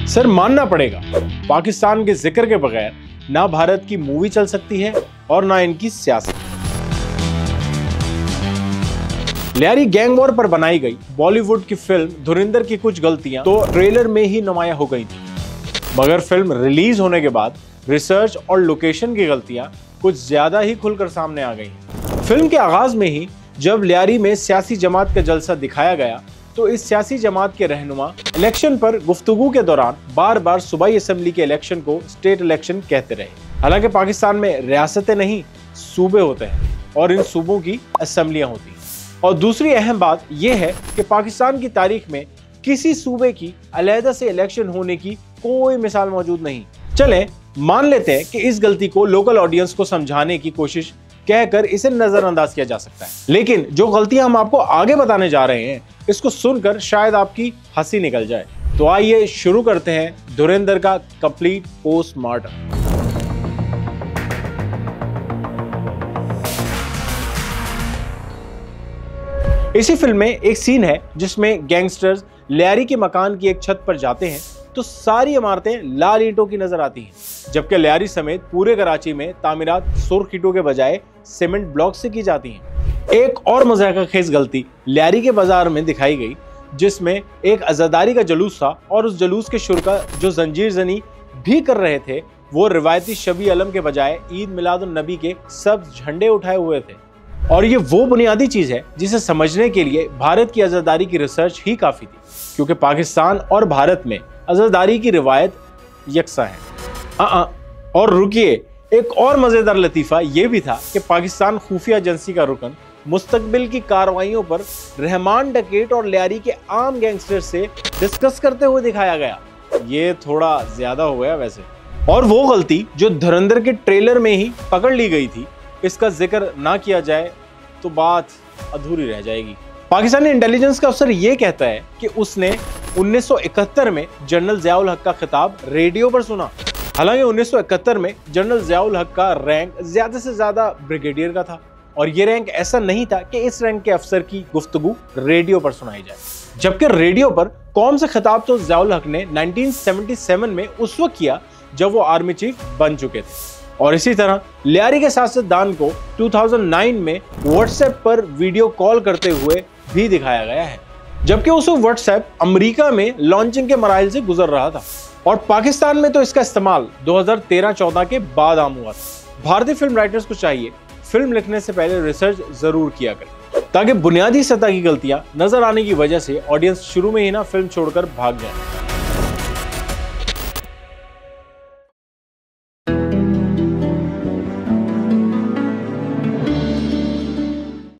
Sir मानना पड़ेगा, पाकिस्तान के जिक्र के बगैर ना भारत की मूवी चल सकती है और ना इनकी सियासत। लियारी गैंग वॉर पर बनाई गई बॉलीवुड की फिल्म धुरंधर की कुछ गलतियां तो ट्रेलर में ही नुमायां हो गई थी, मगर फिल्म रिलीज होने के बाद रिसर्च और लोकेशन की गलतियां कुछ ज्यादा ही खुलकर सामने आ गई। फिल्म के आगाज में ही जब लियारी में सियासी जमात का जलसा दिखाया गया तो इस सियासी जमात के रहनुमा इलेक्शन पर गुफ्तगू के दौरान बार बार सूबाई असेंबली के इलेक्शन को स्टेट इलेक्शन कहते रहे। हालांकि पाकिस्तान में रियासतें नहीं, सूबे होते हैं और इन सूबों की असेंबलियां होती हैं। और दूसरी अहम बात यह है कि पाकिस्तान की तारीख में किसी सूबे की अलहदा से इलेक्शन होने की कोई मिसाल मौजूद नहीं। चलें मान लेते हैं कि इस गलती को लोकल ऑडियंस को समझाने की कोशिश कहकर इसे नजरअंदाज किया जा सकता है, लेकिन जो गलतियां हम आपको आगे बताने जा रहे हैं इसको सुनकर शायद आपकी हंसी निकल जाए। तो आइए शुरू करते हैं धुरंधर का कंप्लीट पोस्टमार्टम। इसी फिल्म में एक सीन है जिसमें गैंगस्टर्स लियारी के मकान की एक छत पर जाते हैं तो सारी इमारतें लाल ईंटों की नजर आती हैं, जबकि लियारी समेत पूरे कराची में तामीरात सुर्ख ईंटों के बजाय सीमेंट ब्लॉक से की जाती हैं। एक और मज़ाक़खेज़ गलती लियारी के बाजार में दिखाई गई, जिसमें एक अज़ादारी का जुलूस था और उस जुलूस के शुरका जो जंजीर जनी भी कर रहे थे वो रिवायती शबी अलम के बजाय ईद मिलादुन नबी के सब्ज झंडे उठाए हुए थे। और ये वो बुनियादी चीज है जिसे समझने के लिए भारत की आज़ादारी की रिसर्च ही काफी थी, क्योंकि पाकिस्तान और भारत में आज़ादारी की रिवायत यकसा है। और रुकिए, एक और मजेदार लतीफा ये भी था कि पाकिस्तान खुफिया एजेंसी का रुकन मुस्तकबिल की कार्रवाइयों पर रहमान डकैत और लियारी के आम गैंगस्टर से डिस्कस करते हुए दिखाया गया। ये थोड़ा ज्यादा हो गया वैसे। और वो गलती जो धुरंधर के ट्रेलर में ही पकड़ ली गई थी, इसका जिक्र ना किया जाए तो बात अधूरी रह जाएगी। पाकिस्तानी इंटेलिजेंस का अफसर ये कहता है कि उसने 1971 में जनरल ज़िया-उल हक का खिताब रेडियो पर सुना। हालांकि 1971 में जनरल ज़िया-उल हक का रैंक ज्यादा से ज्यादा ब्रिगेडियर का था और ये रैंक ऐसा नहीं था कि इस रैंक के अफसर की गुफ्तगू रेडियो पर सुनाई जाए, जबकि रेडियो पर कौम से खिताब तो ज़िया-उल हक ने 1977 में उस वक्त किया जब वो आर्मी चीफ बन चुके थे। और इसी तरह लियारी के सियासतदान को 2009 में व्हाट्सएप पर वीडियो कॉल करते हुए भी दिखाया गया है, जबकि उस व्हाट्सएप अमेरिका में लॉन्चिंग के मराइल से गुजर रहा था और पाकिस्तान में तो इसका इस्तेमाल 2013-14 के बाद आम हुआ था। भारतीय फिल्म राइटर्स को चाहिए फिल्म लिखने से पहले रिसर्च जरूर किया करें, ताकि बुनियादी सतह की गलतियां नजर आने की वजह से ऑडियंस शुरू में ही ना फिल्म छोड़कर भाग जाए।